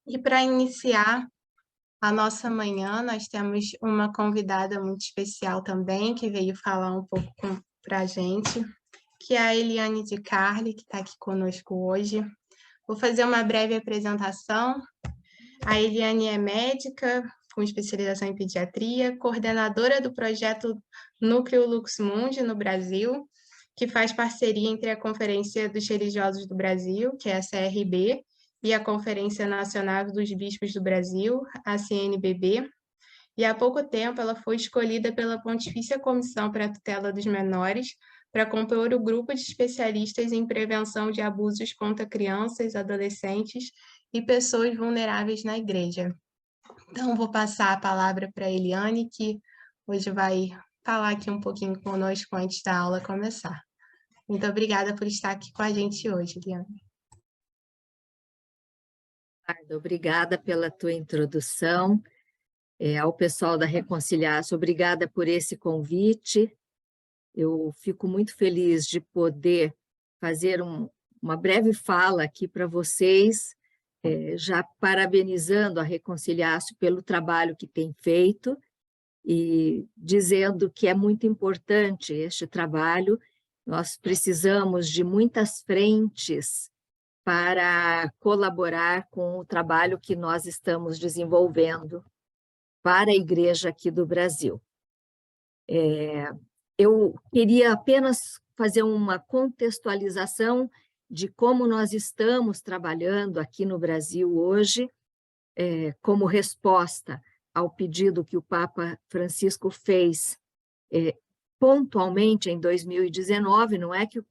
E para iniciar a nossa manhã, nós temos uma convidada muito especial também, que veio falar um pouco para a gente, que é a Eliane de Carli, que está aqui conosco hoje. Vou fazer uma breve apresentação. A Eliane é médica, com especialização em pediatria, coordenadora do projeto Núcleo Lux Mundi no Brasil, que faz parceria entre a Conferência dos Religiosos do Brasil, que é a CRB, e a Conferência Nacional dos Bispos do Brasil, a CNBB, e há pouco tempo ela foi escolhida pela Pontifícia Comissão para a Tutela dos Menores para compor o grupo de especialistas em prevenção de abusos contra crianças, adolescentes e pessoas vulneráveis na igreja. Então, vou passar a palavra para a Eliane, que hoje vai falar aqui um pouquinho conosco antes da aula começar. Muito obrigada por estar aqui com a gente hoje, Eliane. Obrigada pela tua introdução. Ao pessoal da Reconciliar-se, obrigada por esse convite. Eu fico muito feliz de poder fazer uma breve fala aqui para vocês, já parabenizando a Reconciliar-se pelo trabalho que tem feito e dizendo que é muito importante este trabalho. Nós precisamos de muitas frentes para colaborar com o trabalho que nós estamos desenvolvendo para a Igreja aqui do Brasil. Eu queria apenas fazer uma contextualização de como nós estamos trabalhando aqui no Brasil hoje, como resposta ao pedido que o Papa Francisco fez pontualmente em 2019, não é que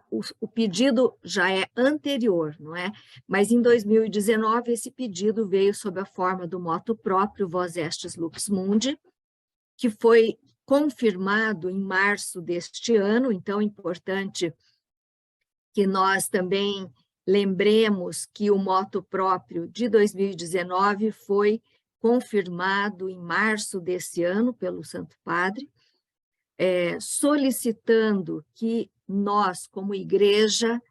o pedido já é anterior, não é? Mas em 2019 esse pedido veio sob a forma do moto próprio Vós Estes Lux Mundi, que foi confirmado em março deste ano. Então é importante que nós também lembremos que o moto próprio de 2019 foi confirmado em março desse ano pelo Santo Padre, solicitando que nós, como igreja,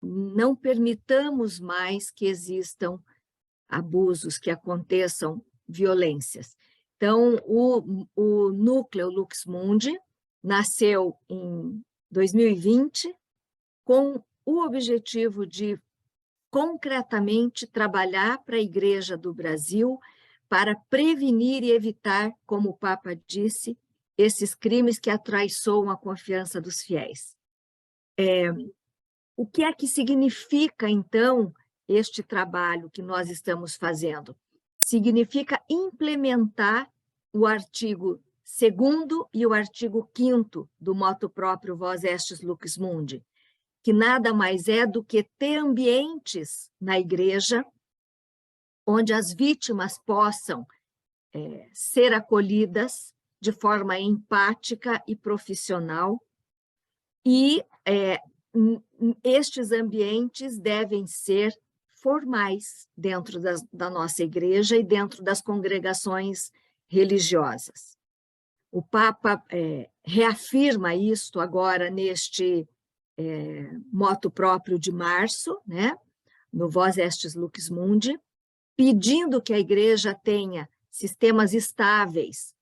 não permitamos mais que existam abusos, que aconteçam violências. Então, o Núcleo Lux Mundi nasceu em 2020 com o objetivo de concretamente trabalhar para a Igreja do Brasil para prevenir e evitar, como o Papa disse, esses crimes que atraiçoam a confiança dos fiéis. O que é que significa, então, este trabalho que nós estamos fazendo? Significa implementar o artigo 2º e o artigo 5º do moto próprio Vós Estes Lux Mundi, que nada mais é do que ter ambientes na igreja onde as vítimas possam ser acolhidas de forma empática e profissional, e estes ambientes devem ser formais dentro da nossa igreja e dentro das congregações religiosas. O Papa reafirma isto agora neste moto próprio de março, né, no Vós Estes Lux Mundi, pedindo que a igreja tenha sistemas estáveis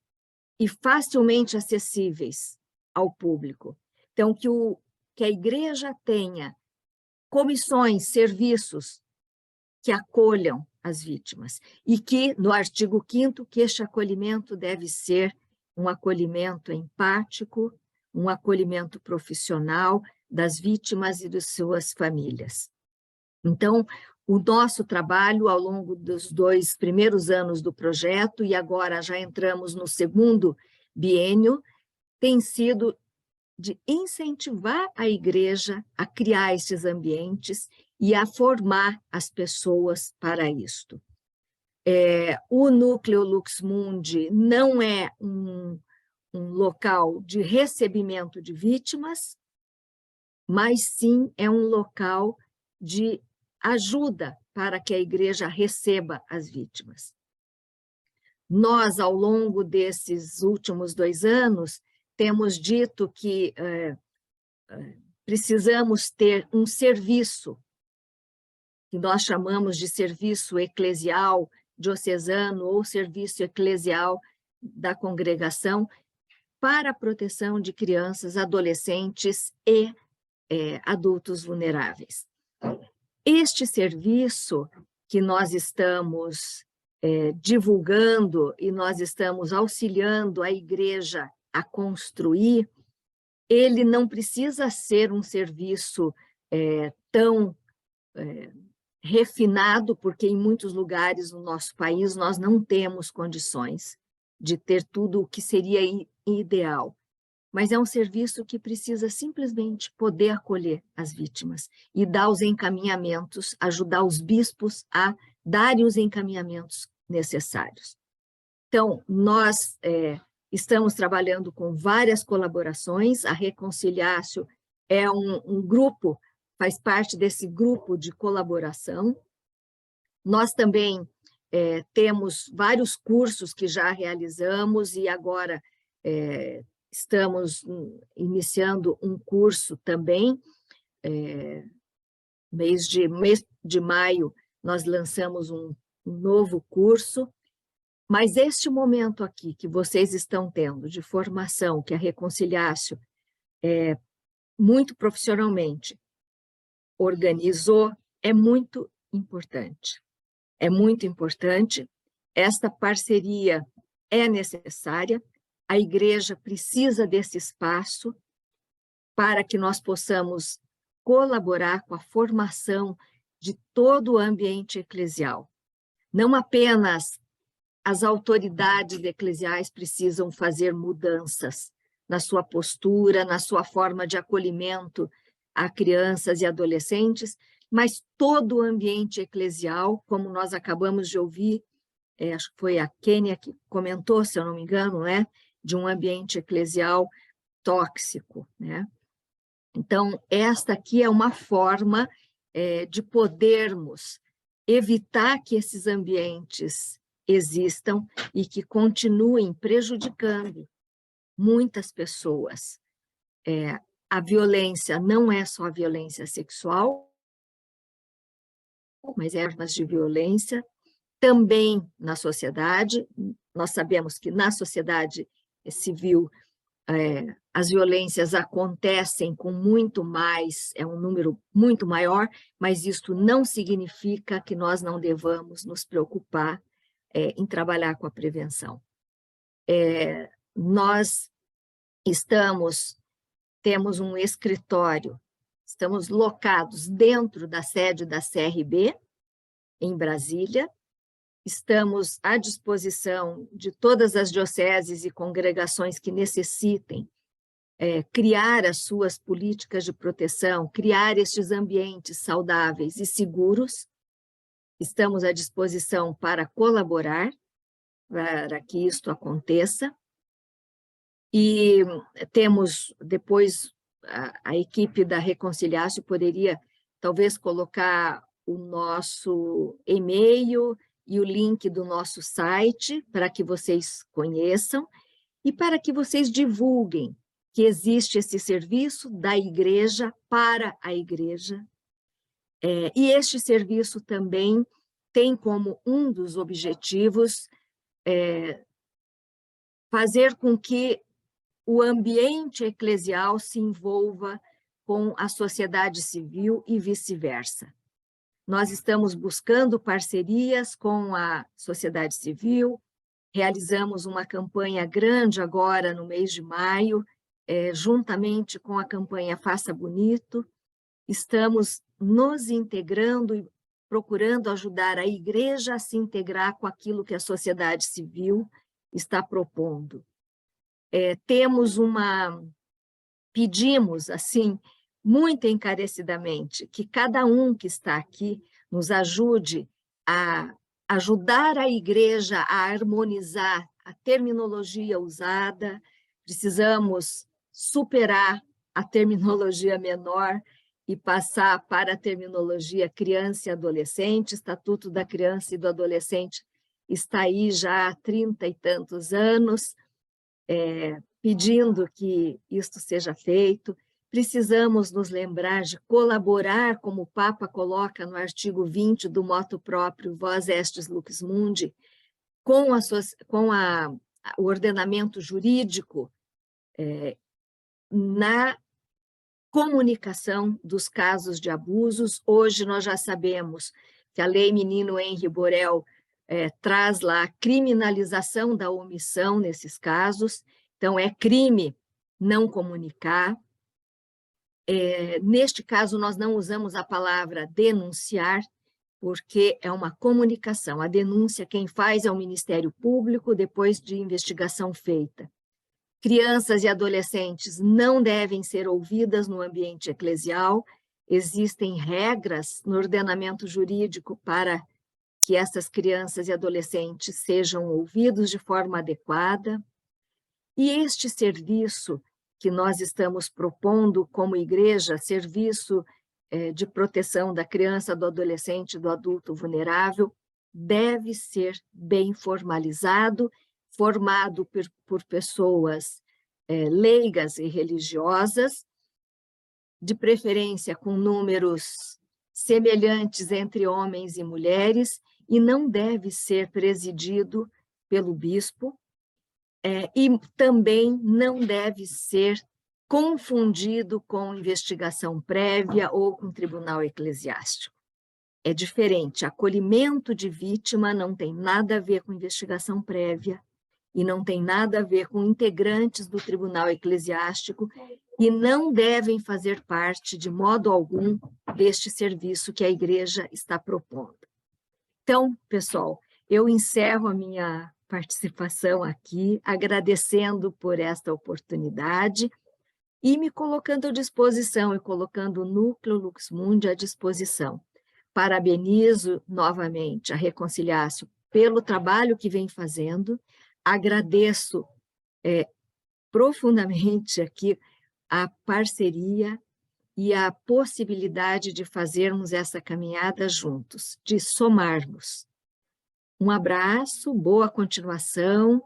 e facilmente acessíveis ao público. Então, que a igreja tenha comissões, serviços que acolham as vítimas, e que, no artigo 5º, que este acolhimento deve ser um acolhimento empático, um acolhimento profissional das vítimas e de suas famílias. Então, o nosso trabalho ao longo dos 2 primeiros anos do projeto, e agora já entramos no 2º biênio, tem sido de incentivar a igreja a criar esses ambientes e a formar as pessoas para isto. O Núcleo Lux Mundi não é um local de recebimento de vítimas, mas sim é um local de ajuda para que a igreja receba as vítimas. Nós, ao longo desses últimos 2 anos, temos dito que precisamos ter um serviço que nós chamamos de serviço eclesial diocesano ou serviço eclesial da congregação para a proteção de crianças, adolescentes e adultos vulneráveis. Este serviço que nós estamos divulgando e nós estamos auxiliando a igreja a construir, ele não precisa ser um serviço tão refinado, porque em muitos lugares no nosso país nós não temos condições de ter tudo o que seria ideal. Mas é um serviço que precisa simplesmente poder acolher as vítimas e dar os encaminhamentos, ajudar os bispos a darem os encaminhamentos necessários. Então, nós estamos trabalhando com várias colaborações, a Reconciliácio é um grupo, faz parte desse grupo de colaboração. Nós também temos vários cursos que já realizamos e agora estamos iniciando um curso também. Mês de maio, nós lançamos um novo curso, mas este momento aqui que vocês estão tendo de formação, que a Reconciliácio muito profissionalmente organizou, é muito importante. É muito importante, esta parceria é necessária, a igreja precisa desse espaço para que nós possamos colaborar com a formação de todo o ambiente eclesial. Não apenas as autoridades eclesiais precisam fazer mudanças na sua postura, na sua forma de acolhimento a crianças e adolescentes, mas todo o ambiente eclesial, como nós acabamos de ouvir, acho que foi a Kênia que comentou, se eu não me engano, né, de um ambiente eclesial tóxico, né? Então, esta aqui é uma forma de podermos evitar que esses ambientes existam e que continuem prejudicando muitas pessoas. A violência não é só a violência sexual, mas armas de violência também na sociedade. Nós sabemos que na sociedade civil as violências acontecem com muito mais, é um número muito maior, mas isto não significa que nós não devamos nos preocupar em trabalhar com a prevenção. Nós temos um escritório, estamos locados dentro da sede da CRB, em Brasília, estamos à disposição de todas as dioceses e congregações que necessitem criar as suas políticas de proteção, criar estes ambientes saudáveis e seguros. Estamos à disposição para colaborar, para que isto aconteça. E temos, depois, a equipe da Reconciliácio poderia, talvez, colocar o nosso e-mail e o link do nosso site para que vocês conheçam e para que vocês divulguem que existe esse serviço da igreja para a igreja. E este serviço também tem como um dos objetivos fazer com que o ambiente eclesial se envolva com a sociedade civil e vice-versa. Nós estamos buscando parcerias com a sociedade civil, realizamos uma campanha grande agora no mês de maio, juntamente com a campanha Faça Bonito, estamos nos integrando e procurando ajudar a igreja a se integrar com aquilo que a sociedade civil está propondo. Pedimos, assim, muito encarecidamente, que cada um que está aqui nos ajude a ajudar a igreja a harmonizar a terminologia usada. Precisamos superar a terminologia menor e passar para a terminologia criança e adolescente. O Estatuto da Criança e do Adolescente está aí já há 30 e tantos anos, pedindo que isto seja feito. precisamos nos lembrar de colaborar, como o Papa coloca no artigo 20 do motu próprio Vós Estes Lux Mundi, com o ordenamento jurídico na comunicação dos casos de abusos. Hoje nós já sabemos que a Lei Menino Henri Borel traz lá a criminalização da omissão nesses casos, então é crime não comunicar. Neste caso, nós não usamos a palavra denunciar, porque é uma comunicação. A denúncia, quem faz é o Ministério Público, depois de investigação feita. Crianças e adolescentes não devem ser ouvidas no ambiente eclesial. Existem regras no ordenamento jurídico para que essas crianças e adolescentes sejam ouvidos de forma adequada. E este serviço que nós estamos propondo como igreja, serviço de proteção da criança, do adolescente, do adulto vulnerável, deve ser bem formalizado, formado por pessoas leigas e religiosas, de preferência com números semelhantes entre homens e mulheres, e não deve ser presidido pelo bispo, e também não deve ser confundido com investigação prévia ou com tribunal eclesiástico. É diferente, acolhimento de vítima não tem nada a ver com investigação prévia e não tem nada a ver com integrantes do tribunal eclesiástico e não devem fazer parte, de modo algum, deste serviço que a igreja está propondo. Então, pessoal, eu encerro a minha participação aqui, agradecendo por esta oportunidade e me colocando à disposição e colocando o Núcleo Lux Mundi à disposição. Parabenizo novamente a Reconciliácio pelo trabalho que vem fazendo, agradeço profundamente aqui a parceria e a possibilidade de fazermos essa caminhada juntos, de somarmos. Um abraço, boa continuação,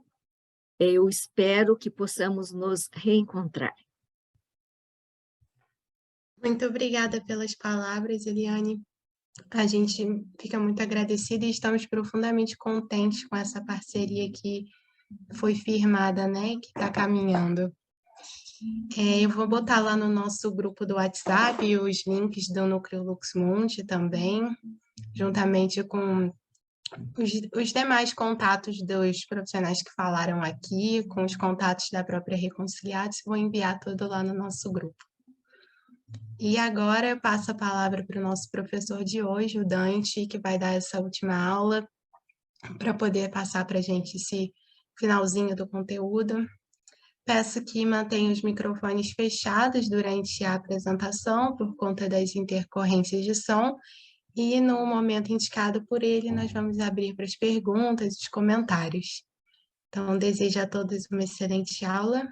eu espero que possamos nos reencontrar. Muito obrigada pelas palavras, Eliane. A gente fica muito agradecida e estamos profundamente contentes com essa parceria que foi firmada, né, que está caminhando. Eu vou botar lá no nosso grupo do WhatsApp os links do Núcleo Lux Mundi também, juntamente com os demais contatos dos profissionais que falaram aqui, com os contatos da própria Reconciliados, vou enviar tudo lá no nosso grupo. E agora eu passo a palavra para o nosso professor de hoje, o Dante, que vai dar essa última aula, para poder passar para a gente esse finalzinho do conteúdo. Peço que mantenha os microfones fechados durante a apresentação, por conta das intercorrências de som, e no momento indicado por ele, nós vamos abrir para as perguntas e os comentários. Então, desejo a todos uma excelente aula,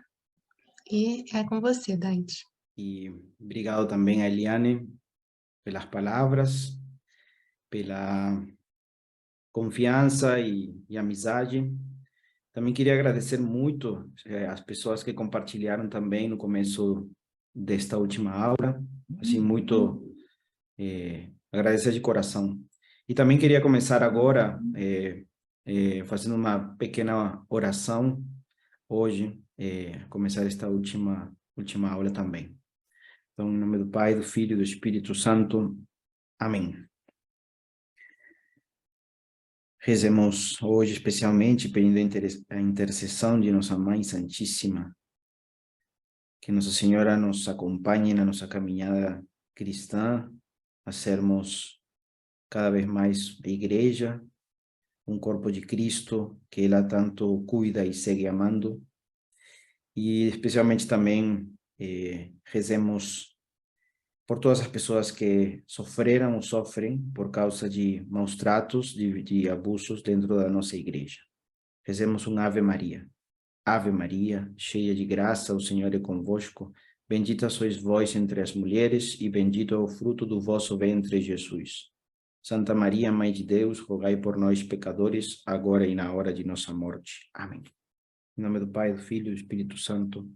e é com você, Dante. E obrigado também a Eliane pelas palavras, pela confiança e amizade. Também queria agradecer muito as pessoas que compartilharam também no começo desta última aula, assim, muito agradecer de coração. E também queria começar agora fazendo uma pequena oração hoje, começar esta última aula também. Então, em nome do Pai, do Filho e do Espírito Santo. Amém. Rezemos hoje especialmente pedindo a intercessão de Nossa Mãe Santíssima, que Nossa Senhora nos acompanhe na nossa caminhada cristã, a sermos cada vez mais a igreja, um corpo de Cristo que ela tanto cuida e segue amando. E especialmente também rezemos por todas as pessoas que sofreram ou sofrem por causa de maus tratos, de abusos dentro da nossa igreja. Rezemos um Ave Maria. Ave Maria, cheia de graça, o Senhor é convosco. Bendita sois vós entre as mulheres, e bendito é o fruto do vosso ventre, Jesus. Santa Maria, Mãe de Deus, rogai por nós, pecadores, agora e na hora de nossa morte. Amém. Em nome do Pai, do Filho e do Espírito Santo.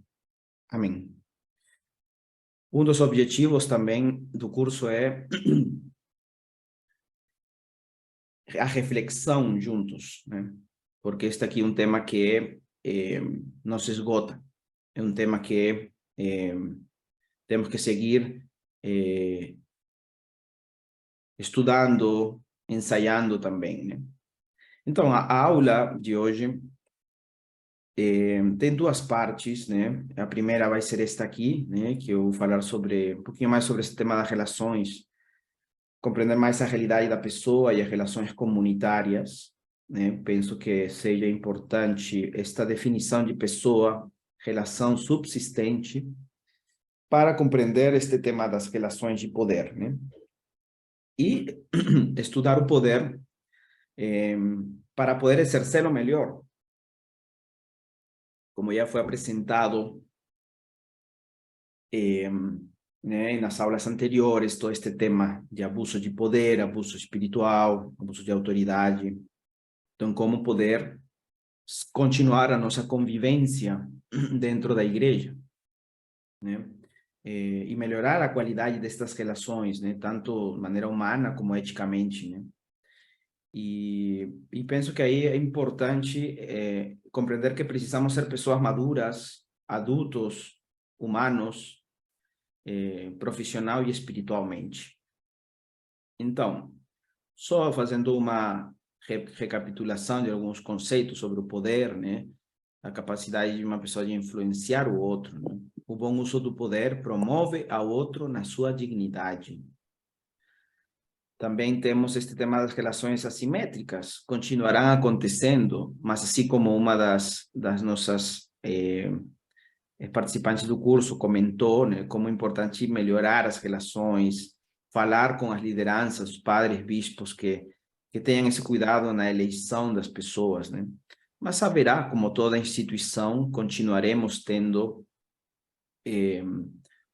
Amém. Um dos objetivos também do curso é a reflexão juntos, né? Porque este aqui é um tema que não se esgota, é um tema que temos que seguir estudando, ensaiando também, né? Então, a aula de hoje tem duas partes, né? A primeira vai ser esta aqui, né? Que eu vou falar sobre um pouquinho mais sobre esse tema das relações, compreender mais a realidade da pessoa e as relações comunitárias, né? Penso que seja importante esta definição de pessoa, relação subsistente, para compreender este tema das relações de poder, né? E estudar o poder para poder exercê-lo melhor. Como já foi apresentado né, nas aulas anteriores, todo este tema de abuso de poder, abuso espiritual, abuso de autoridade. Então, como poder continuar a nossa convivência dentro da igreja, né? E melhorar a qualidade destas relações, né? Tanto de maneira humana como eticamente, né? E penso que aí é importante compreender que precisamos ser pessoas maduras, adultos, humanos, profissional e espiritualmente. Então, só fazendo uma recapitulação de alguns conceitos sobre o poder, né? A capacidade de uma pessoa de influenciar o outro, né? O bom uso do poder promove ao outro na sua dignidade. Também temos este tema das relações assimétricas, continuarão acontecendo, mas assim como uma das nossas participantes do curso comentou, né, como é importante melhorar as relações, falar com as lideranças, os padres, bispos, que tenham esse cuidado na eleição das pessoas, né? Mas haverá, como toda instituição, continuaremos tendo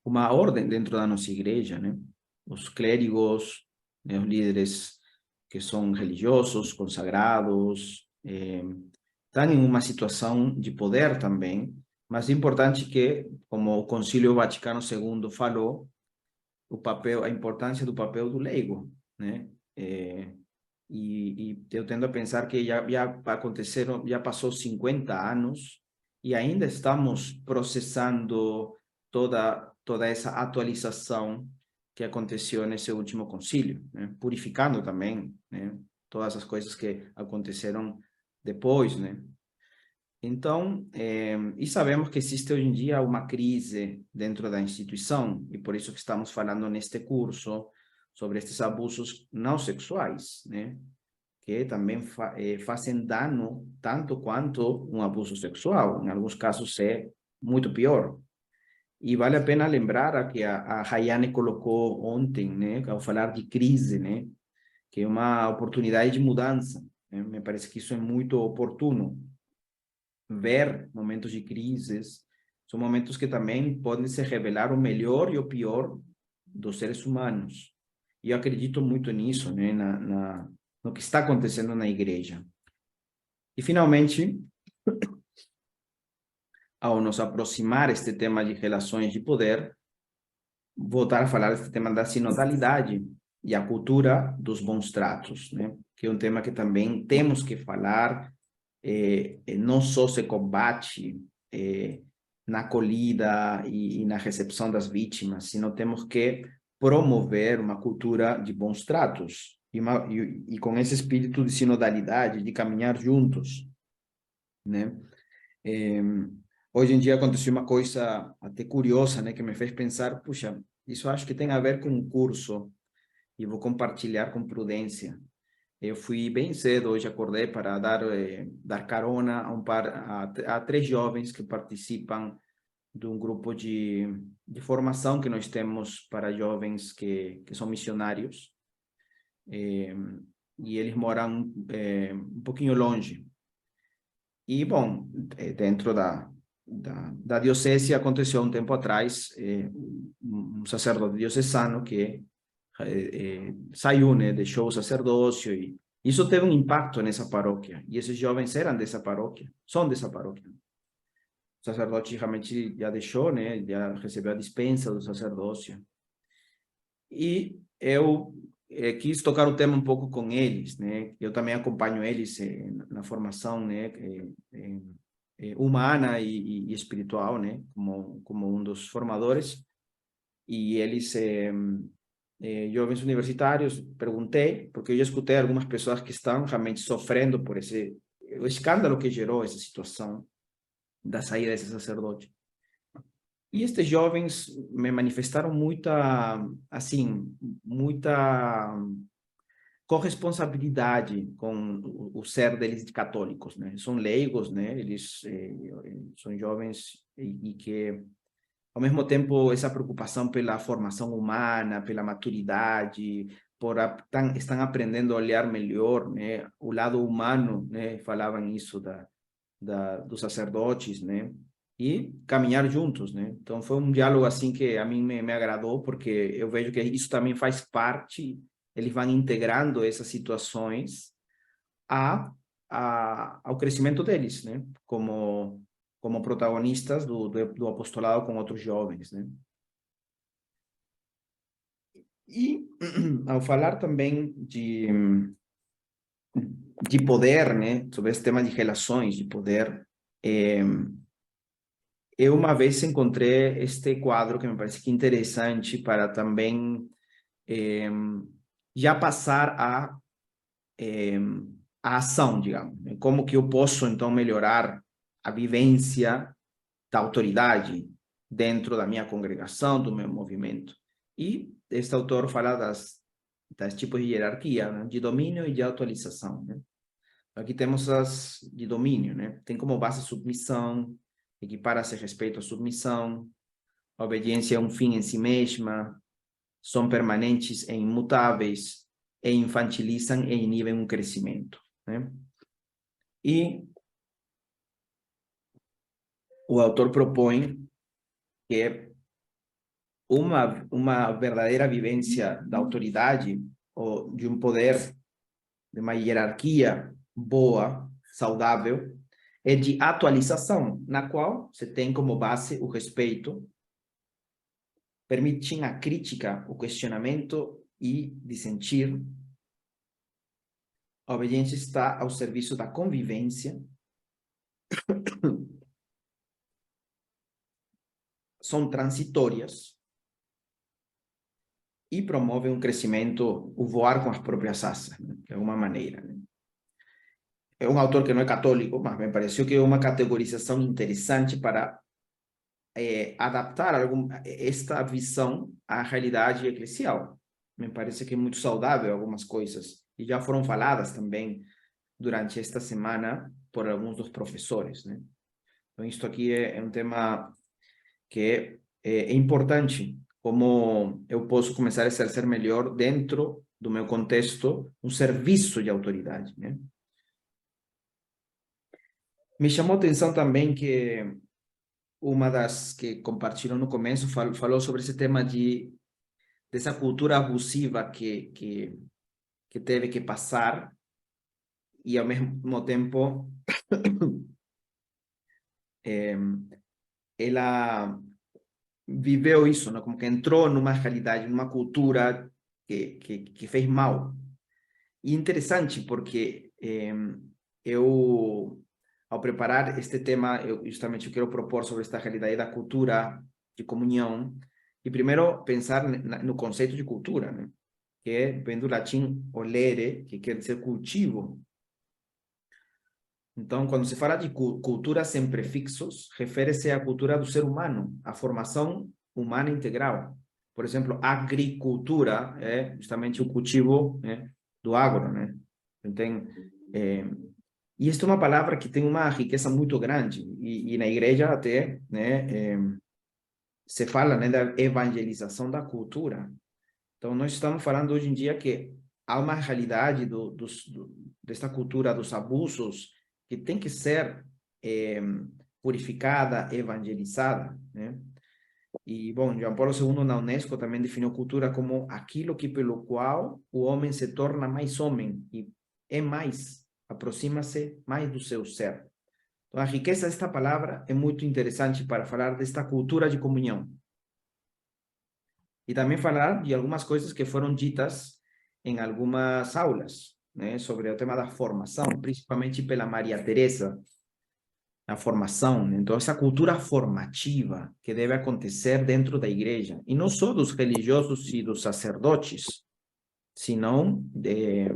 uma ordem dentro da nossa igreja, né? Os clérigos, né, os líderes que são religiosos, consagrados, estão em uma situação de poder também, mas é importante que, como o Concílio Vaticano II falou, a importância do papel do leigo, né? E eu tendo a pensar que já aconteceram, já passou 50 anos e ainda estamos processando toda essa atualização que aconteceu nesse último concílio, né? Purificando também, né? Todas as coisas que aconteceram depois, né? Então, e sabemos que existe hoje em dia uma crise dentro da instituição, e por isso que estamos falando neste curso sobre estes abusos não sexuais, né? Que também fazem dano tanto quanto um abuso sexual. Em alguns casos é muito pior. E vale a pena lembrar que a Rayane colocou ontem, né, ao falar de crise, né, que é uma oportunidade de mudança, né? Me parece que isso é muito oportuno. Ver momentos de crises são momentos que também podem se revelar o melhor e o pior dos seres humanos. E eu acredito muito nisso, né, no que está acontecendo na igreja. E, finalmente, ao nos aproximar este tema de relações de poder, voltar a falar deste tema da sinodalidade e a cultura dos bons tratos, né? Que é um tema que também temos que falar, não só se combate na acolhida e na recepção das vítimas, sino temos que promover uma cultura de bons tratos e com esse espírito de sinodalidade, de caminhar juntos, né? Hoje em dia aconteceu uma coisa até curiosa, né, que me fez pensar, puxa, isso acho que tem a ver com o curso e vou compartilhar com prudência. Eu fui bem cedo, hoje acordei para dar carona a 3 jovens que participam de um grupo de formação que nós temos para jovens que são missionários. E eles moram um pouquinho longe. E, bom, dentro da diocese aconteceu um tempo atrás um sacerdote diocesano que saiu, né, deixou o sacerdócio e isso teve um impacto nessa paróquia. E esses jovens eram dessa paróquia, são dessa paróquia. sacerdote realmente já deixou, né? Já recebeu a dispensa do sacerdócio. E eu quis tocar o tema um pouco com eles, né? Eu também acompanho eles na formação, né? Humana e espiritual, né? Como um dos formadores. E eles, jovens universitários, perguntei, porque eu já escutei algumas pessoas que estão realmente sofrendo por o escândalo que gerou essa situação da saída desse sacerdote. E estes jovens me manifestaram muita corresponsabilidade com o ser deles de católicos, né? São leigos, né? Eles são jovens e que, ao mesmo tempo, essa preocupação pela formação humana, pela maturidade, estão aprendendo a olhar melhor, né? O lado humano, né? Falavam isso dos sacerdotes, né? E caminhar juntos, né? Então foi um diálogo assim que a mim me agradou, porque eu vejo que isso também faz parte, eles vão integrando essas situações ao crescimento deles, né? Como protagonistas do apostolado com outros jovens, né? E ao falar também de poder, né? Sobre esse tema de relações, de poder, eu uma vez encontrei este quadro que me parece que é interessante para também já passar a ação, digamos. Né? Como que eu posso, então, melhorar a vivência da autoridade dentro da minha congregação, do meu movimento. E este autor fala das tipos de hierarquia, né? De domínio e de atualização. Né? Aqui temos as de domínio, né? Tem como base a submissão, equipara-se respeito à submissão, a obediência é um fim em si mesma, são permanentes e imutáveis, e infantilizam e inibem um crescimento. Né? E o autor propõe que uma verdadeira vivência da autoridade, ou de um poder, de uma hierarquia boa, saudável, é de atualização, na qual você tem como base o respeito, permitem a crítica, o questionamento e dissentir. A obediência está ao serviço da convivência. São transitórias e promovem um crescimento, o voar com as próprias asas, né? De alguma maneira. Né? É um autor que não é católico, mas me pareceu que é uma categorização interessante para adaptar esta visão à realidade eclesial. Me parece que é muito saudável algumas coisas, e já foram faladas também durante esta semana por alguns dos professores. Né? Então, isto aqui é um tema que é importante, como eu posso começar a exercer melhor dentro do meu contexto um serviço de autoridade. Né? Me chamou a atenção também que uma das que compartilhou no começo falou sobre esse tema dessa cultura abusiva que teve que passar e, ao mesmo tempo, ela viveu isso, né? Como que entrou numa realidade, numa cultura que fez mal. E interessante, porque eu, ao preparar este tema, justamente eu quero propor sobre esta realidade da cultura de comunhão, e primeiro pensar no conceito de cultura, né? Que vem do latim olere, que quer dizer cultivo. Então, quando se fala de cultura sem prefixos, refere-se à cultura do ser humano, à formação humana integral. Por exemplo, agricultura é justamente o cultivo, né, do agro, né? Então, e esta é uma palavra que tem uma riqueza muito grande, e na igreja até, né, se fala, né, da evangelização da cultura. Então, nós estamos falando hoje em dia que há uma realidade desta cultura dos abusos que tem que ser purificada, evangelizada, né? E, bom, João Paulo II na Unesco também definiu cultura como aquilo que pelo qual o homem se torna mais homem e é mais, aproxima-se mais do seu ser. A riqueza desta palavra é muito interessante para falar desta cultura de comunhão. E também falar de algumas coisas que foram ditas em algumas aulas, né, sobre o tema da formação, principalmente pela Maria Teresa, a formação. Então, essa cultura formativa que deve acontecer dentro da igreja, e não só dos religiosos e dos sacerdotes, senão de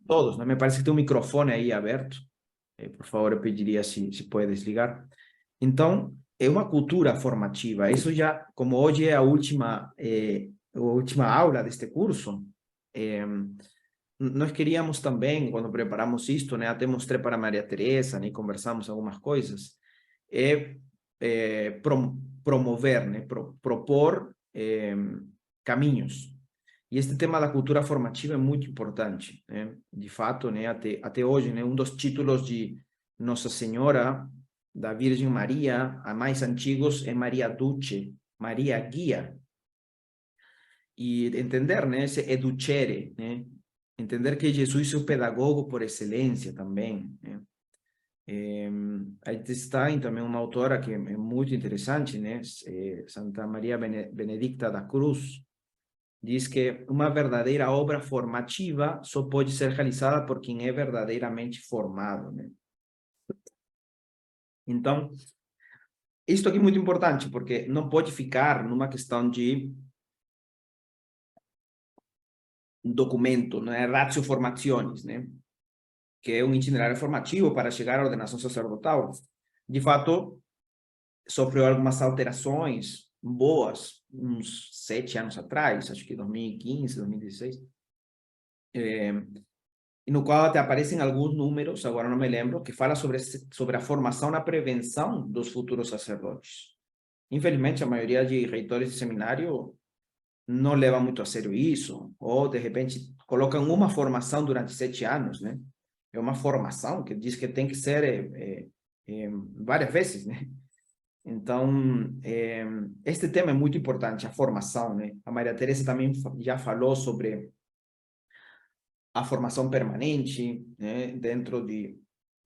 todos, né? Me parece que tem um microfone aí aberto. Por favor, eu pediria se pode desligar. Então, é uma cultura formativa. Isso já, como hoje é a última aula deste curso, nós queríamos também, quando preparamos isto, né, até mostrei para Maria Teresa, né, conversamos algumas coisas, promover, né, propor caminhos. E este tema da cultura formativa é muito importante, né? De fato, né, até hoje, né, um dos títulos de Nossa Senhora da Virgem Maria, a mais antigos, é Maria Duce, Maria Guia. E entender, né, esse educere, né? Entender que Jesus é o pedagogo por excelência também, né? Aí está também uma autora que é muito interessante, né? Santa Maria Benedicta da Cruz, diz que uma verdadeira obra formativa só pode ser realizada por quem é verdadeiramente formado, né? Então, isto aqui é muito importante, porque não pode ficar numa questão de documento, né? Ratio formationis, né? Que é um itinerário formativo para chegar à ordenação sacerdotal. De fato, sofreu algumas alterações boas, uns 7 anos atrás, acho que 2015, 2016, e no qual até aparecem alguns números, agora não me lembro, que fala sobre a formação na prevenção dos futuros sacerdotes. Infelizmente, a maioria de reitores de seminário não leva muito a sério isso, ou de repente colocam uma formação durante 7 anos, né? É uma formação que diz que tem que ser várias vezes, né? Então, este tema é muito importante, a formação, né? A Maria Teresa também já falou sobre a formação permanente, né? Dentro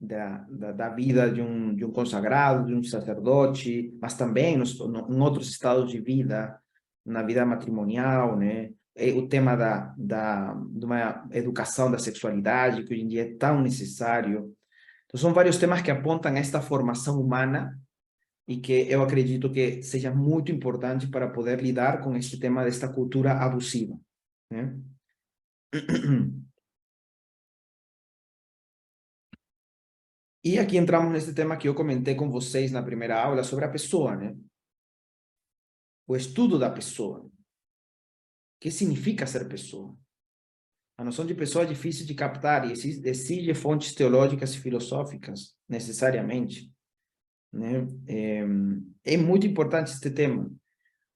da vida de um consagrado, de um sacerdote, mas também em outros estados de vida, na vida matrimonial, né? O tema de uma educação da sexualidade, que hoje em dia é tão necessário. Então, são vários temas que apontam a esta formação humana e que eu acredito que seja muito importante para poder lidar com este tema desta cultura abusiva, né? E aqui entramos nesse tema que eu comentei com vocês na primeira aula sobre a pessoa, né? O estudo da pessoa. O que significa ser pessoa? A noção de pessoa é difícil de captar e exige fontes teológicas e filosóficas, necessariamente, né? É muito importante este tema.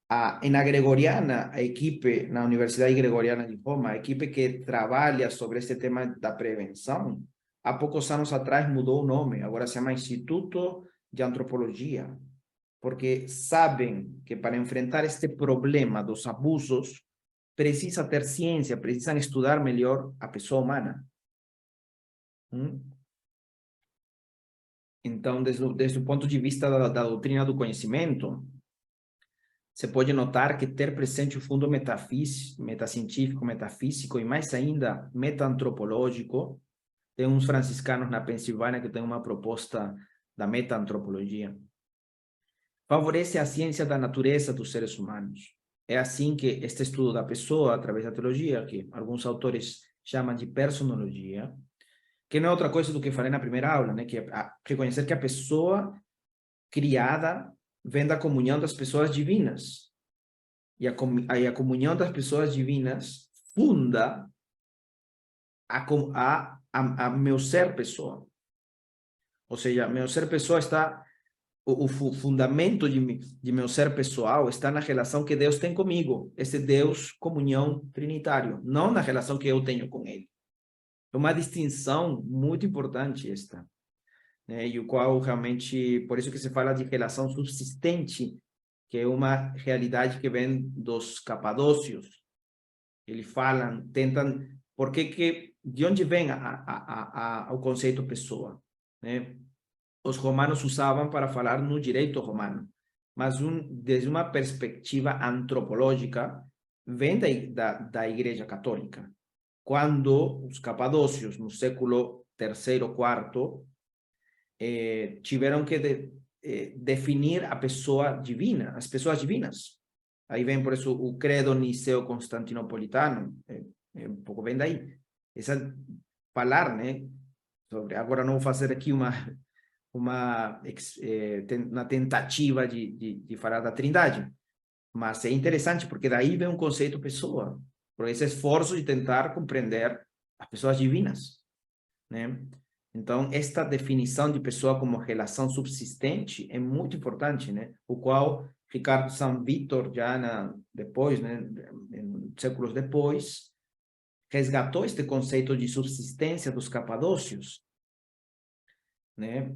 Na Gregoriana, a equipe, na Universidade Gregoriana de Roma, a equipe que trabalha sobre este tema da prevenção, há poucos anos atrás mudou o nome, agora se chama Instituto de Antropologia, porque sabem que para enfrentar este problema dos abusos, precisa ter ciência, precisam estudar melhor a pessoa humana. Então, desde o ponto de vista da doutrina do conhecimento, você pode notar que ter presente o fundo metacientífico, metafísico e mais ainda metaantropológico, tem uns franciscanos na Pensilvânia que tem uma proposta da metaantropologia. Favorece a ciência da natureza dos seres humanos. É assim que este estudo da pessoa, através da teologia, que alguns autores chamam de personologia, que não é outra coisa do que falei na primeira aula, né? Que é reconhecer que a pessoa criada vem da comunhão das pessoas divinas. E a comunhão das pessoas divinas funda a meu ser pessoa. Ou seja, meu ser pessoa está... O fundamento de meu ser pessoal está na relação que Deus tem comigo. Esse Deus, comunhão trinitário. Não na relação que eu tenho com Ele. É uma distinção muito importante esta. Né? E o qual realmente... Por isso que se fala de relação subsistente, que é uma realidade que vem dos capadócios. Eles falam, tentam... De onde vem o conceito pessoa? Né? os romanos usavam para falar no direito romano, mas desde uma perspectiva antropológica, vem da Igreja Católica. Quando os capadócios, no século III ou IV, tiveram que definir a pessoa divina, as pessoas divinas. Aí vem, por isso, o credo niceo-constantinopolitano, um pouco vem daí. Essa falar, né, sobre, agora não vou fazer aqui uma tentativa de falar da Trindade, mas é interessante porque daí vem um conceito pessoa, por esse esforço de tentar compreender as pessoas divinas, né? Então, esta definição de pessoa como relação subsistente é muito importante, né? O qual Ricardo São Vítor, já depois, né, séculos depois, resgatou este conceito de subsistência dos capadócios, né?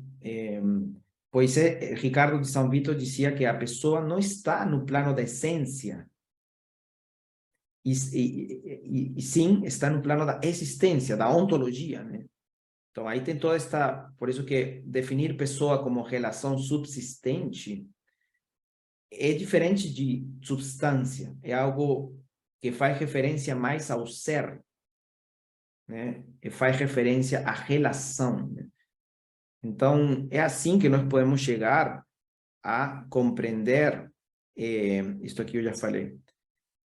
Pois Ricardo de São Vítor dizia que a pessoa não está no plano da essência, e sim está no plano da existência, da ontologia, né? Então, aí tem toda esta... Por isso que definir pessoa como relação subsistente é diferente de substância. É algo que faz referência mais ao ser, né? E faz referência à relação, né? Então, é assim que nós podemos chegar a compreender, isto aqui eu já falei,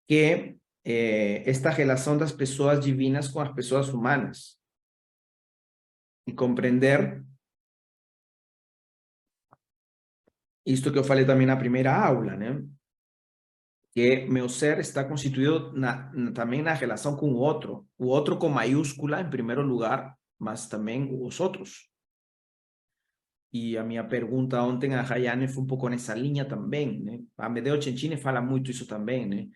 que esta relação das pessoas divinas com as pessoas humanas. E compreender isto que eu falei também na primeira aula, né? Que meu ser está constituído também na relação com o outro com maiúscula em primeiro lugar, mas também os outros. E a minha pergunta ontem a Rayane foi um pouco nessa linha também, né? A Amedeo Cencini fala muito isso também, né?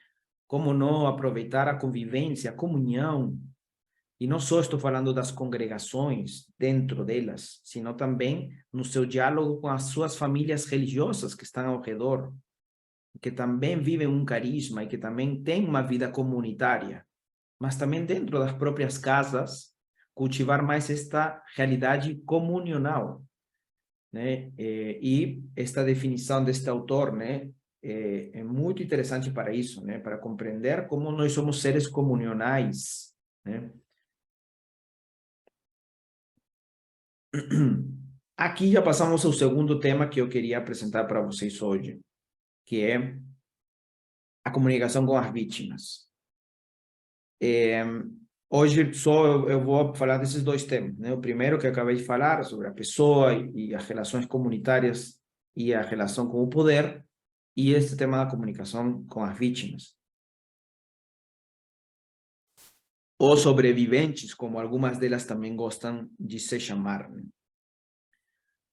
Como não aproveitar a convivência, a comunhão. E não só estou falando das congregações dentro delas, sino também no seu diálogo com as suas famílias religiosas que estão ao redor, que também vivem um carisma e que também têm uma vida comunitária, mas também dentro das próprias casas, cultivar mais esta realidade comunional, né? E esta definição deste autor, né, é muito interessante para isso, né, para compreender como nós somos seres comunionais, né? Aqui já passamos ao segundo tema que eu queria apresentar para vocês hoje, que é a comunicação com as vítimas. Hoje só eu vou falar desses dois temas, né? O primeiro que eu acabei de falar, sobre a pessoa e as relações comunitárias e a relação com o poder, e este tema da comunicação com as vítimas. Ou sobreviventes, como algumas delas também gostam de se chamar, né?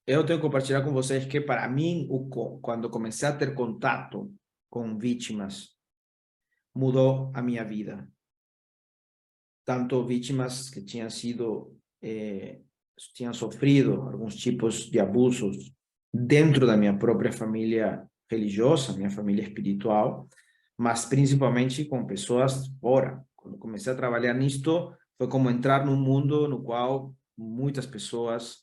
Eu tenho que compartilhar com vocês que, para mim, quando comecei a ter contato com vítimas, mudou a minha vida. Tanto vítimas que tinham sofrido alguns tipos de abusos dentro da minha própria família religiosa, minha família espiritual, mas principalmente com pessoas fora. Quando comecei a trabalhar nisto, foi como entrar num mundo no qual muitas pessoas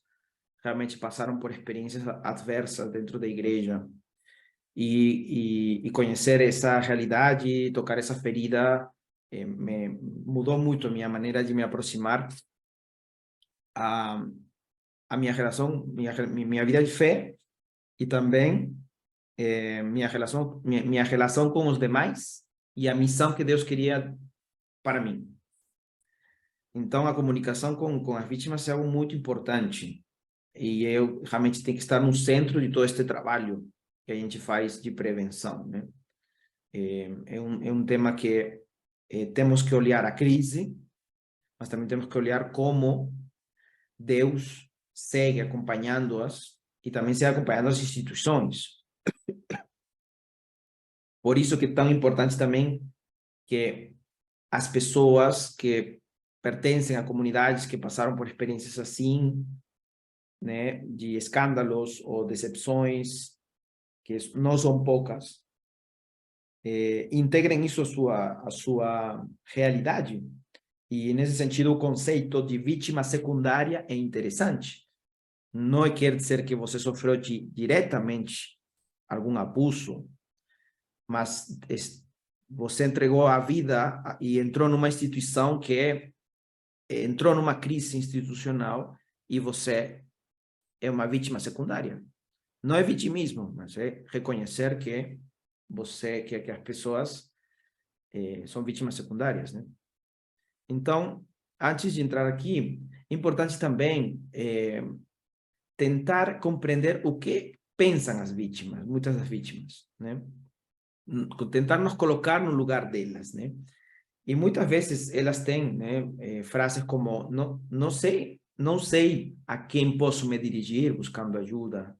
realmente passaram por experiências adversas dentro da igreja, e conhecer essa realidade, tocar essa ferida, me mudou muito a minha maneira de me aproximar a minha relação, minha vida de fé, e também minha relação com os demais e a missão que Deus queria para mim. Então, a comunicação com as vítimas é algo muito importante. E eu realmente tenho que estar no centro de todo este trabalho que a gente faz de prevenção, né? É um tema que temos que olhar a crise, mas também temos que olhar como Deus segue acompanhando-as e também segue acompanhando as instituições. Por isso que é tão importante também que as pessoas que pertencem a comunidades que passaram por experiências assim, né, de escândalos ou decepções, que não são poucas, integrem isso à sua realidade. E, nesse sentido, o conceito de vítima secundária é interessante, não quer dizer que você sofreu diretamente algum abuso, mas você entregou a vida e entrou numa instituição que entrou numa crise institucional e você é uma vítima secundária. Não é vitimismo, mas é reconhecer que que as pessoas são vítimas secundárias, né? Então, antes de entrar aqui, é importante também tentar compreender o que pensam as vítimas, muitas das vítimas, né? Tentar nos colocar no lugar delas, né? E muitas vezes elas têm, né, frases como não sei a quem posso me dirigir buscando ajuda,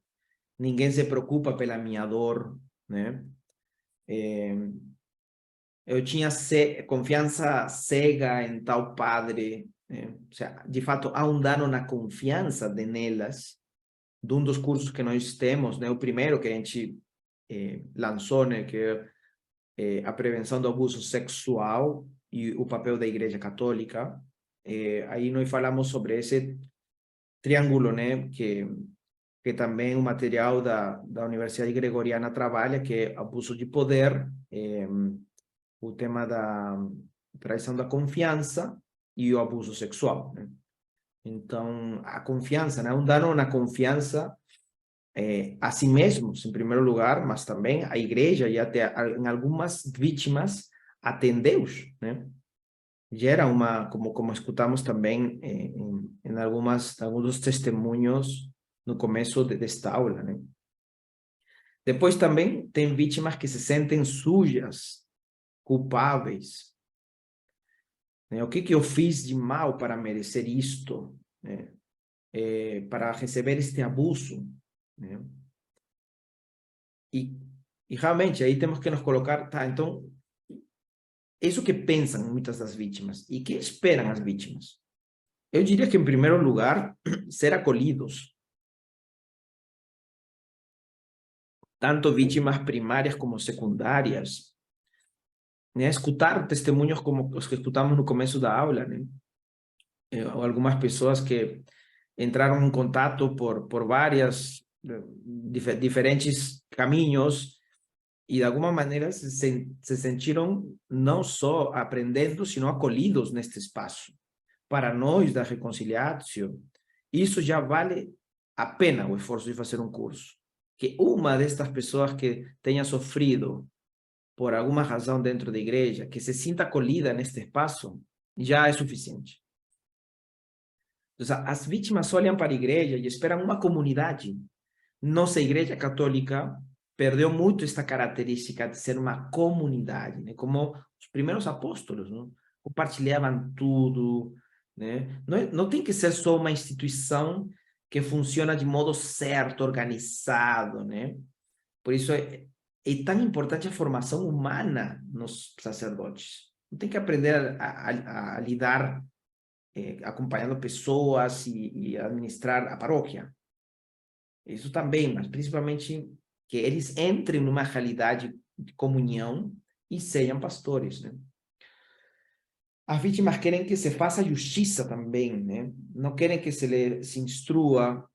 ninguém se preocupa pela minha dor, né? Eu tinha confiança cega em tal padre, né? Ou seja, de fato, há um dano na confiança nelas, de um dos cursos que nós temos, né? O primeiro que a gente lançou, né? Que é a prevenção do abuso sexual e o papel da Igreja Católica. Aí nós falamos sobre esse triângulo, né? Que também o material da Universidade Gregoriana trabalha, que é abuso de poder, o tema da traição da confiança e o abuso sexual, né? Então, a confiança, né? Um dano na confiança a si mesmos, em primeiro lugar, mas também a igreja e até em algumas vítimas, até Deus, né? Gera como escutamos também em alguns dos testemunhos no começo desta aula, né? Depois também tem vítimas que se sentem sujas, culpáveis, né? O que eu fiz de mal para merecer isto, né? Para receber este abuso, né? E realmente aí temos que nos colocar, tá, então, isso que pensam muitas das vítimas e que esperam as vítimas. Eu diria que, em primeiro lugar, ser acolhidos. Tanto vítimas primárias como secundárias, né? Escutar testemunhos como os que escutamos no começo da aula, né? Algumas pessoas que entraram em contato por várias diferentes caminhos e de alguma maneira se sentiram não só aprendendo, sino acolhidos neste espaço. Para nós da Reconciliatio, isso já vale a pena o esforço de fazer um curso. Que uma destas pessoas que tenha sofrido por alguma razão dentro da igreja, que se sinta acolhida neste espaço, já é suficiente. Então, as vítimas olham para a igreja e esperam uma comunidade. Nossa igreja católica perdeu muito esta característica de ser uma comunidade, né? Como os primeiros apóstolos, né? Compartilhavam tudo, né? Não tem que ser só uma instituição que funciona de modo certo, organizado, né? Por isso é tão importante a formação humana nos sacerdotes. Não tem que aprender a lidar acompanhando pessoas e administrar a paróquia. Isso também, mas principalmente que eles entrem numa realidade de comunhão e sejam pastores, né? As vítimas querem que se faça justiça também, né? Não querem que se instrua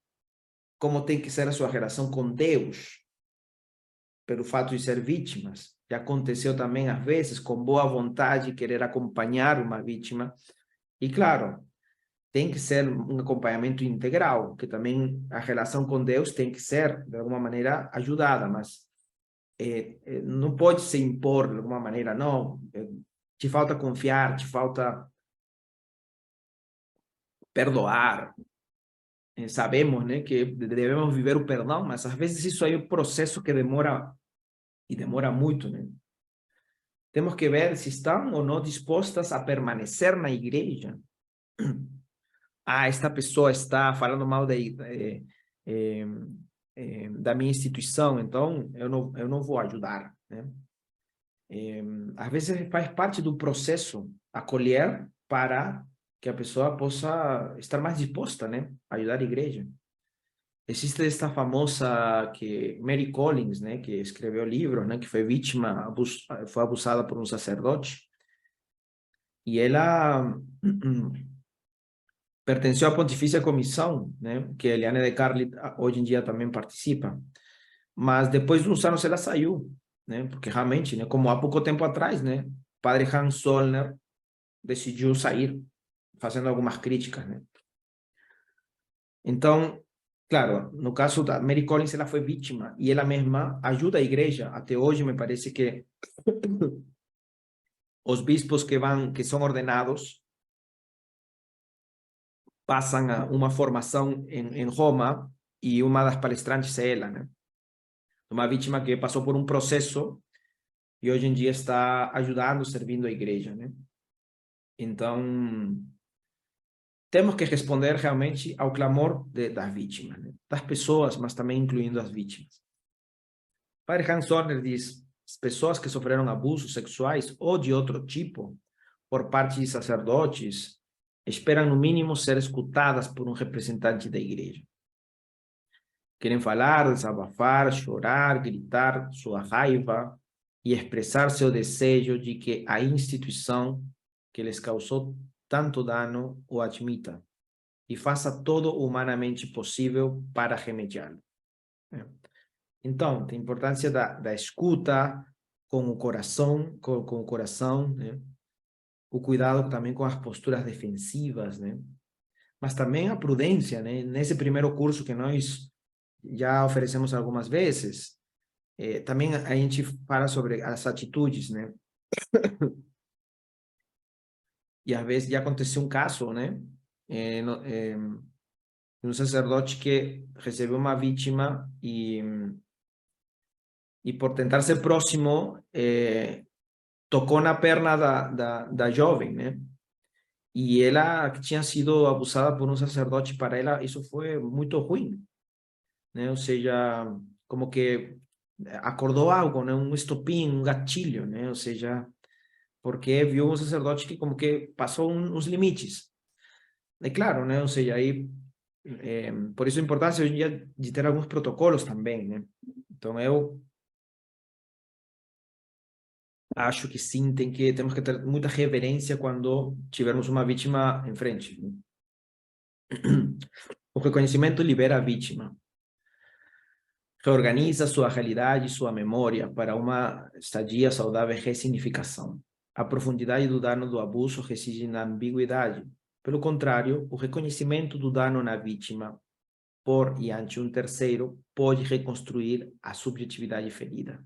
como tem que ser a sua relação com Deus, pelo fato de ser vítimas. Já aconteceu também, às vezes, com boa vontade, querer acompanhar uma vítima. E, claro, tem que ser um acompanhamento integral, que também a relação com Deus tem que ser, de alguma maneira, ajudada, mas não pode se impor, de alguma maneira, não, te falta confiar, te falta perdoar. Sabemos, né, que devemos viver o perdão, mas às vezes isso aí é um processo que demora, e demora muito, né? Temos que ver se estão ou não dispostas a permanecer na igreja. Esta pessoa está falando mal da minha instituição, então eu não vou ajudar, né? Às vezes faz parte do processo acolher para que a pessoa possa estar mais disposta, né, a ajudar a igreja. Existe esta famosa Mary Collins, né, que escreveu livros, né, que foi vítima, foi abusada por um sacerdote, e ela pertenceu à Pontifícia Comissão, né, que a Eliane de Carli hoje em dia também participa, mas depois de uns anos ela saiu, né, porque realmente, né, como há pouco tempo atrás, né, Padre Hans Zollner decidiu sair, fazendo algumas críticas, né. Então, claro, no caso da Mary Collins, ela foi vítima e ela mesma ajuda a igreja. Até hoje, me parece que os bispos que são ordenados passam a uma formação em Roma e uma das palestrantes é ela, né? Uma vítima que passou por um processo e hoje em dia está ajudando, servindo a igreja, né? Então, temos que responder realmente ao clamor das vítimas, né? Das pessoas, mas também incluindo as vítimas. Padre Hans Zollner diz: as pessoas que sofreram abusos sexuais ou de outro tipo por parte de sacerdotes esperam, no mínimo, ser escutadas por um representante da igreja. Querem falar, desabafar, chorar, gritar sua raiva e expressar seu desejo de que a instituição que lhes causou tanto dano o admita e faça todo o humanamente possível para remediá-lo. Então, tem importância da escuta com o coração, com o coração, né? O cuidado também com as posturas defensivas, né? Mas também a prudência, né? Nesse primeiro curso que nós já oferecemos algumas vezes, também a gente fala sobre as atitudes, né? E às vezes já aconteceu um caso, né? Um sacerdote que recebeu uma vítima e por tentar ser próximo, tocou na perna da jovem, né? E ela que tinha sido abusada por um sacerdote, para ela isso foi muito ruim, né? Ou seja, como que acordou algo, né? Um estopim, um gatilho, né? Ou seja, porque viu um sacerdote que como que passou uns limites. É claro, né? Ou seja, aí por isso a importância hoje em dia de ter alguns protocolos também, né? Então eu acho que sim, temos que ter muita reverência quando tivermos uma vítima em frente. O reconhecimento libera a vítima, reorganiza sua realidade e sua memória para uma estadia saudável e ressignificação. A profundidade do dano do abuso reside na ambiguidade. Pelo contrário, o reconhecimento do dano na vítima por e ante um terceiro pode reconstruir a subjetividade ferida.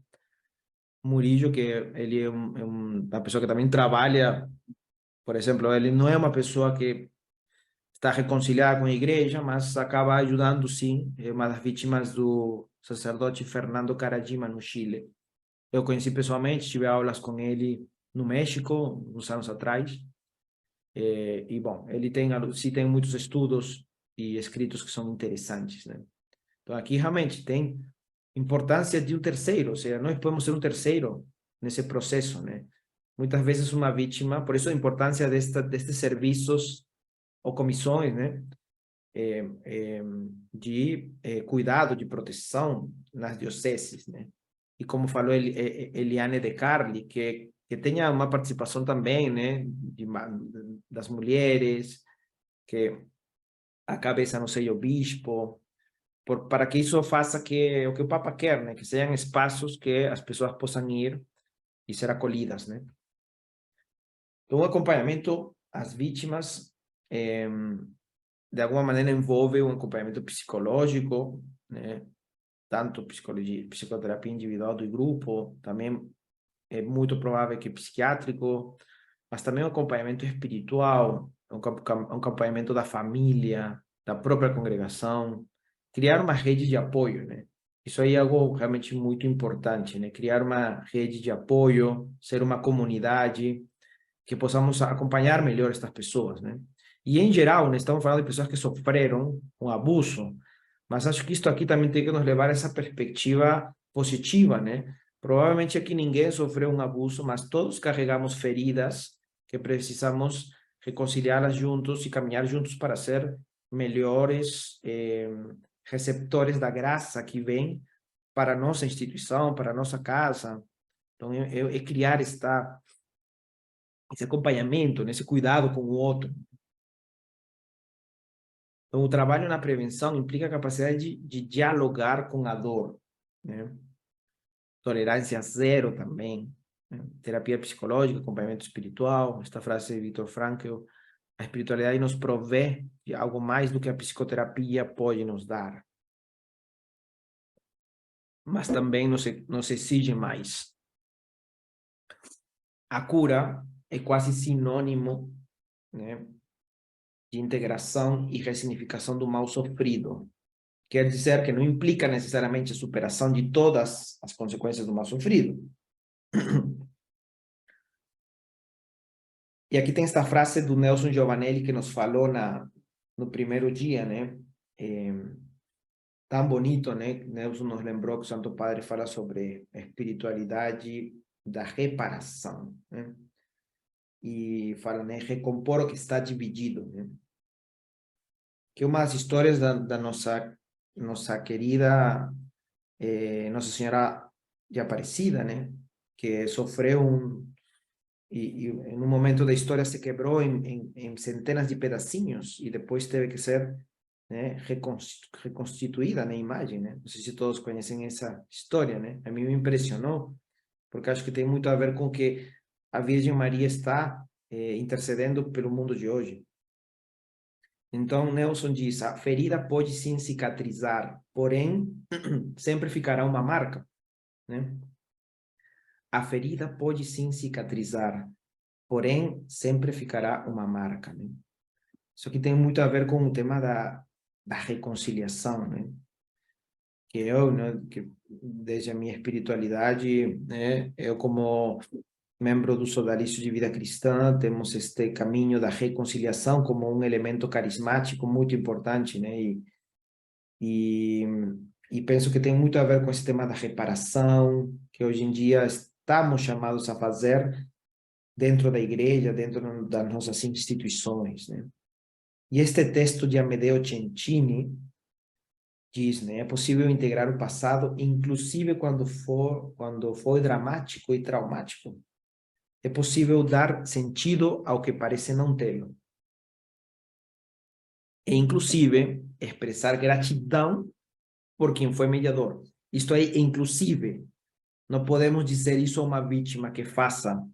Murillo, que ele é uma pessoa que também trabalha, por exemplo, ele não é uma pessoa que está reconciliada com a igreja, mas acaba ajudando, sim, é uma das vítimas do sacerdote Fernando Carajima, no Chile. Eu conheci pessoalmente, tive aulas com ele no México, uns anos atrás, e bom, ele tem muitos estudos e escritos que são interessantes, né? Então aqui realmente tem importância de um terceiro, ou seja, nós podemos ser um terceiro nesse processo, né? Muitas vezes uma vítima, por isso a importância destes serviços ou comissões, né? De cuidado, de proteção nas dioceses, né? E como falou Eliane de Carli, que tenha uma participação também, né? Das mulheres, que a cabeça não seja o bispo, para que isso faça o que o Papa quer, né? Que sejam espaços que as pessoas possam ir e ser acolhidas, né? Então, o acompanhamento às vítimas, de alguma maneira, envolve um acompanhamento psicológico, né? Tanto psicoterapia individual do grupo, também é muito provável que psiquiátrico, mas também um acompanhamento espiritual, um acompanhamento da família, da própria congregação, criar uma rede de apoio, né? Isso aí é algo realmente muito importante, né? Criar uma rede de apoio, ser uma comunidade, que possamos acompanhar melhor estas pessoas, né? E, em geral, né, estamos falando de pessoas que sofreram um abuso, mas acho que isto aqui também tem que nos levar a essa perspectiva positiva, né? Provavelmente aqui ninguém sofreu um abuso, mas todos carregamos feridas que precisamos reconciliá-las juntos e caminhar juntos para ser melhores receptores da graça que vem para a nossa instituição, para a nossa casa. Então, é criar esse acompanhamento, esse cuidado com o outro. Então, o trabalho na prevenção implica a capacidade de dialogar com a dor, né? Tolerância zero também, né? Terapia psicológica, acompanhamento espiritual, esta frase de Viktor Frankl, a espiritualidade nos provê de algo mais do que a psicoterapia pode nos dar, mas também nos exige mais. A cura é quase sinônimo, né, de integração e ressignificação do mal sofrido. Quer dizer que não implica necessariamente a superação de todas as consequências do mal sofrido. E aqui tem esta frase do Nelson Giovanelli que nos falou no primeiro dia, né? Tão bonito, né? Nelson nos lembrou que o Santo Padre fala sobre a espiritualidade da reparação, né? E fala, né? Recompor o que está dividido, né? Que umas histórias da nossa querida Nossa Senhora de Aparecida, né? Que sofreu e em um momento da história se quebrou em centenas de pedacinhos e depois teve que ser, né, reconstituída na imagem, né? Não sei se todos conhecem essa história, né? A mim me impressionou, porque acho que tem muito a ver com que a Virgem Maria está intercedendo pelo mundo de hoje. Então, Nelson diz, a ferida pode sim cicatrizar, porém, sempre ficará uma marca, né? A ferida pode sim cicatrizar, porém, sempre ficará uma marca, né? Isso aqui tem muito a ver com o tema da reconciliação, né? Que eu, né, que desde a minha espiritualidade, né, eu como membro do Sodalício de Vida Cristã, temos este caminho da reconciliação como um elemento carismático muito importante, né? E penso que tem muito a ver com esse tema da reparação, que hoje em dia estamos chamados a fazer dentro da igreja, dentro das nossas instituições, né? E este texto de Amedeo Cencini diz, né, é possível integrar o passado, inclusive quando foi dramático e traumático. É possível dar sentido ao que parece não tê-lo. E, inclusive, expressar gratidão por quem foi mediador. Isto é, inclusive, não podemos dizer isso a uma vítima que faça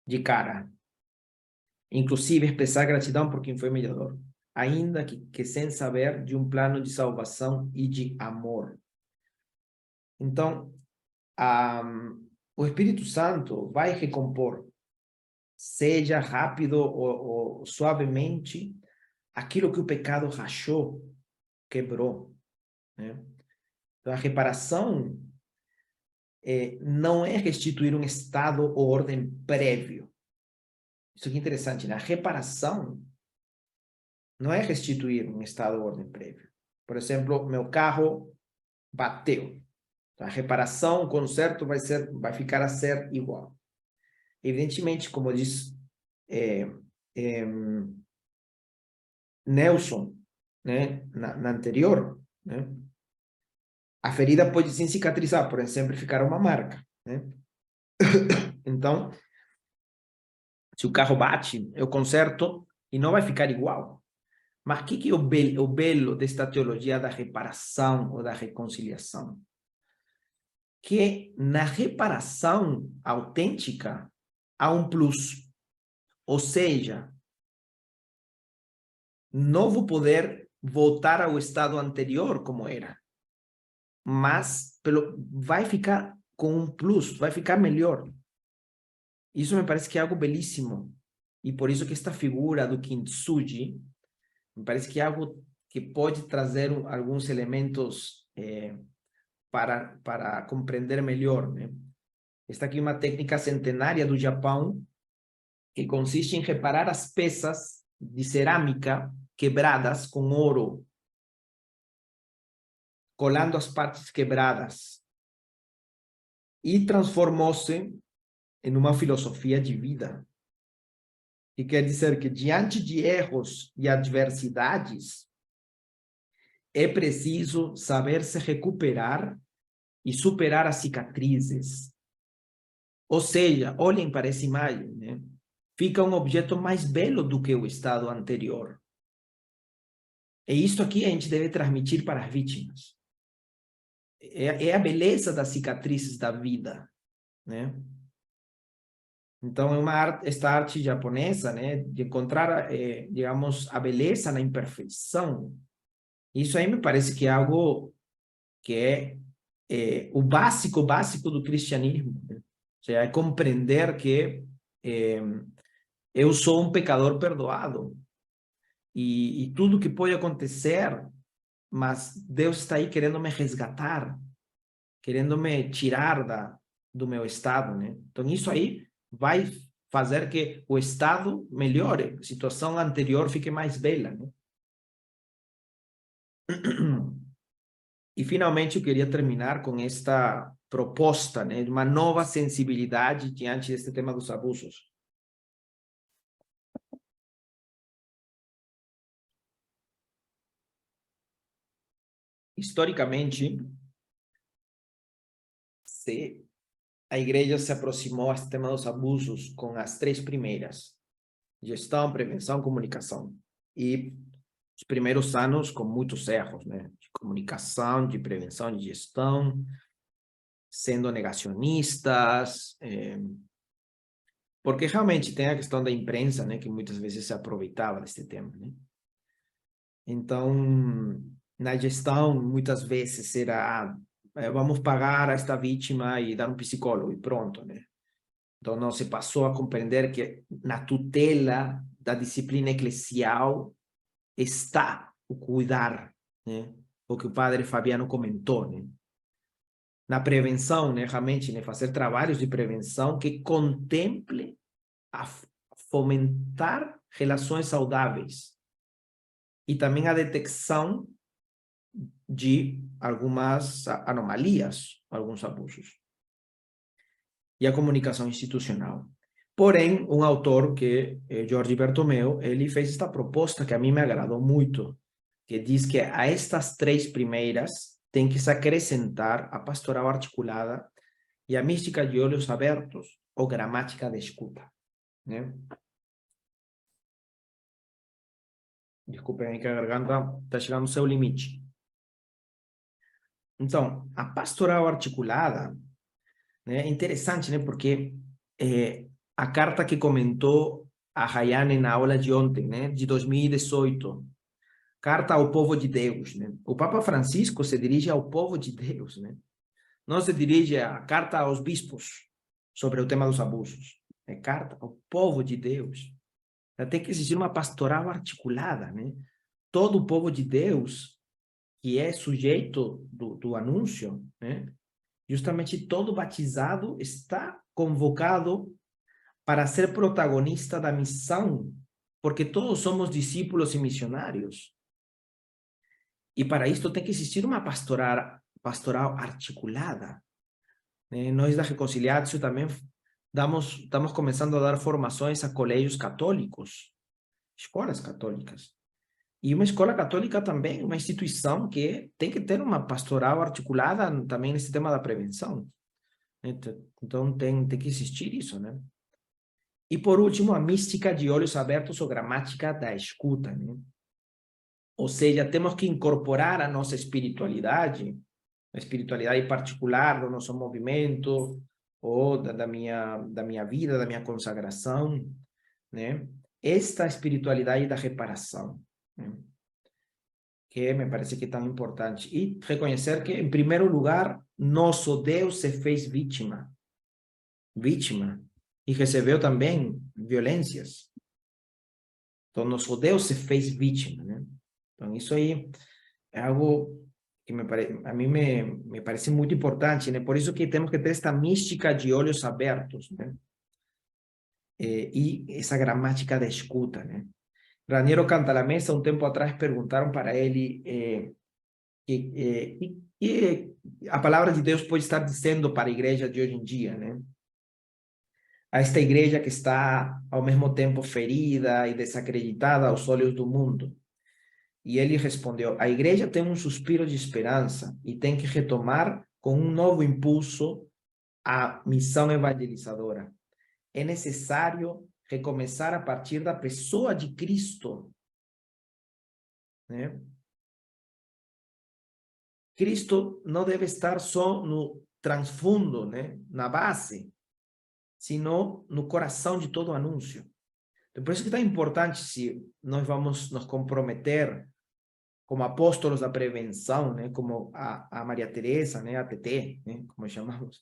de cara. Inclusive, expressar gratidão por quem foi mediador, ainda que sem saber de um plano de salvação e de amor. Então, o Espírito Santo vai recompor, seja rápido ou suavemente, aquilo que o pecado rachou, quebrou, né? Então, a reparação não é restituir um estado ou ordem prévio. Isso aqui é interessante, né? A reparação não é restituir um estado ou ordem prévio. Por exemplo, meu carro bateu. A reparação, o conserto vai ficar a ser igual. Evidentemente, como diz Nelson, né, na anterior, né, a ferida pode sim cicatrizar, porém sempre ficará uma marca, né? Então, se o carro bate, eu conserto e não vai ficar igual. Mas o que é o belo desta teologia da reparação ou da reconciliação? Que na reparação autêntica há um plus. Ou seja, não vou poder voltar ao estado anterior como era, mas vai ficar com um plus, vai ficar melhor. Isso me parece que é algo belíssimo. E por isso que esta figura do Kintsugi me parece que é algo que pode trazer alguns elementos para compreender melhor, né? Esta aqui é uma técnica centenária do Japão que consiste em reparar as peças de cerâmica quebradas com ouro, colando as partes quebradas. E transformou-se em uma filosofia de vida. Que quer dizer que diante de erros e adversidades, é preciso saber se recuperar e superar as cicatrizes. Ou seja, olhem para essa imagem, né? Fica um objeto mais belo do que o estado anterior. E isso aqui a gente deve transmitir para as vítimas. É a beleza das cicatrizes da vida, né? Então, esta arte japonesa, né, de encontrar, digamos, a beleza na imperfeição, isso aí me parece que é algo que é o básico do cristianismo, né? Ou seja, é compreender que eu sou um pecador perdoado e tudo que pode acontecer, mas Deus está aí querendo me resgatar, querendo me tirar do meu estado, né? Então, isso aí vai fazer que o estado melhore, a situação anterior fique mais bela, né? E, finalmente, eu queria terminar com esta proposta, né, de uma nova sensibilidade diante deste tema dos abusos. Historicamente, a igreja se aproximou a este tema dos abusos com as 3 primeiras: gestão, prevenção, comunicação. E os primeiros anos com muitos erros, né? De comunicação, de prevenção, de gestão, sendo negacionistas, porque realmente tem a questão da imprensa, né? Que muitas vezes se aproveitava desse tema, né? Então, na gestão, muitas vezes era, vamos pagar a esta vítima e dar um psicólogo e pronto, né? Então, não se passou a compreender que na tutela da disciplina eclesial está o cuidar, né? O que o padre Fabiano comentou, né? Na prevenção, né? Realmente, né? Fazer trabalhos de prevenção que contemple a fomentar relações saudáveis e também a detecção de algumas anomalias, alguns abusos. E a comunicação institucional. Porém, um autor que é Jorge Bertomeu, ele fez esta proposta que a mim me agradou muito, que diz que a estas 3 primeiras tem que se acrescentar a pastoral articulada e a mística de olhos abertos ou gramática de escuta, né? Desculpem aí que a garganta está chegando ao seu limite. Então, a pastoral articulada, né, é interessante, né, porque a carta que comentou a Rayane na aula de ontem, né, de 2018, carta ao povo de Deus, né? O Papa Francisco se dirige ao povo de Deus, né? Não se dirige a carta aos bispos sobre o tema dos abusos. É carta ao povo de Deus. Tem que existir uma pastoral articulada, né? Todo o povo de Deus que é sujeito do anúncio, né? Justamente todo batizado está convocado para ser protagonista da missão, porque todos somos discípulos e missionários. E para isto tem que existir uma pastoral articulada. Nós da Reconciliatio também estamos começando a dar formações a colégios católicos, escolas católicas. E uma escola católica também, uma instituição que tem que ter uma pastoral articulada também nesse tema da prevenção. Então tem que existir isso, né? E por último, a mística de olhos abertos ou gramática da escuta, né? Ou seja, temos que incorporar a nossa espiritualidade, a espiritualidade particular do nosso movimento, ou da minha vida, da minha consagração, né? Esta espiritualidade da reparação, né? Que me parece que é tão importante. E reconhecer que, em primeiro lugar, nosso Deus se fez vítima, e recebeu também violências. Então, nosso Deus se fez vítima, né? Então, isso aí é algo que a mim me parece muito importante, né? Por isso que temos que ter esta mística de olhos abertos, né? E essa gramática da escuta, né? Raniero Cantalamessa, um tempo atrás, perguntaram para ele que a palavra de Deus pode estar dizendo para a igreja de hoje em dia, né? A esta igreja que está, ao mesmo tempo, ferida e desacreditada aos olhos do mundo. E ele respondeu: a igreja tem um suspiro de esperança e tem que retomar com um novo impulso a missão evangelizadora. É necessário recomeçar a partir da pessoa de Cristo, né? Cristo não deve estar só no transfundo, né, na base, sino no coração de todo anúncio. Então, por isso que é tão importante, se nós vamos nos comprometer como apóstolos da prevenção, né, como a Maria Teresa, né, a TT, né, como chamamos,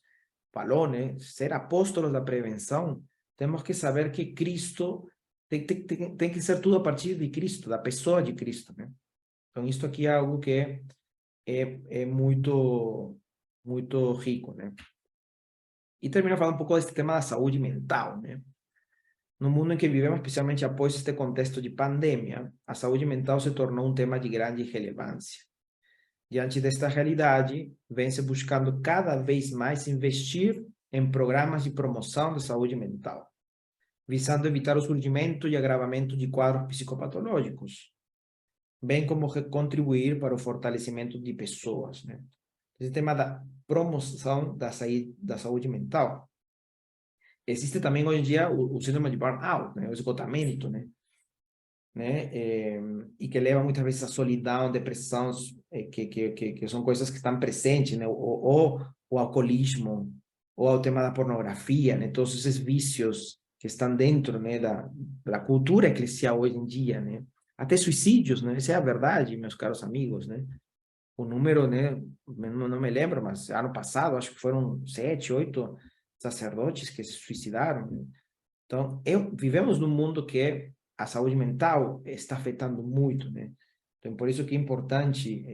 falou, né, ser apóstolos da prevenção, temos que saber que Cristo tem que ser tudo a partir de Cristo, da pessoa de Cristo, né? Então, isso aqui é algo que é muito, muito rico, né? E termino falando um pouco desse tema da saúde mental, né? No mundo em que vivemos, especialmente após este contexto de pandemia, a saúde mental se tornou um tema de grande relevância. Diante desta realidade, vem-se buscando cada vez mais investir em programas de promoção da saúde mental, visando evitar o surgimento e agravamento de quadros psicopatológicos, bem como contribuir para o fortalecimento de pessoas, né? Esse tema da promoção da saúde mental. Existe também hoje em dia o síndrome de burnout, né? O esgotamento, né? E que leva muitas vezes à solidão, depressão, que são coisas que estão presentes, né? Ou o alcoolismo, ou ao tema da pornografia, né? Todos esses vícios que estão dentro, né, da cultura eclesial hoje em dia, né? Até suicídios, né? Essa é a verdade, meus caros amigos, né? O número, né? Não me lembro, mas ano passado acho que foram 7, 8 sacerdotes que se suicidaram, né? Então, vivemos num mundo que a saúde mental está afetando muito, né? Então, por isso que é importante,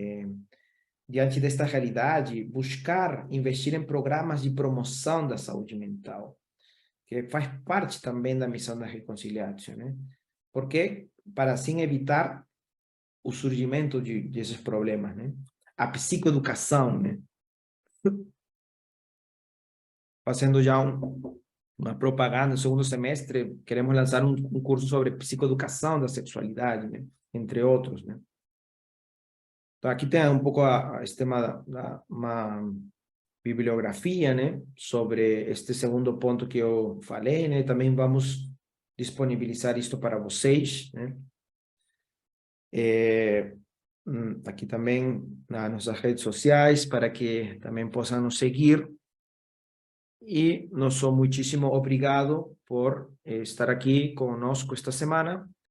diante desta realidade, buscar investir em programas de promoção da saúde mental, que faz parte também da missão da reconciliação, né? Porque para assim evitar o surgimento desses problemas, né? A psicoeducação, né? Fazendo já uma propaganda no segundo semestre, queremos lançar um curso sobre psicoeducação da sexualidade, né? Entre outros, né? Então, aqui tem um pouco esse tema uma bibliografia, né? Sobre este segundo ponto que eu falei, né? Também vamos disponibilizar isto para vocês, né? Aqui também nas nossas redes sociais, para que também possam nos seguir. E nosso muitíssimo obrigado por estar aqui conosco esta semana.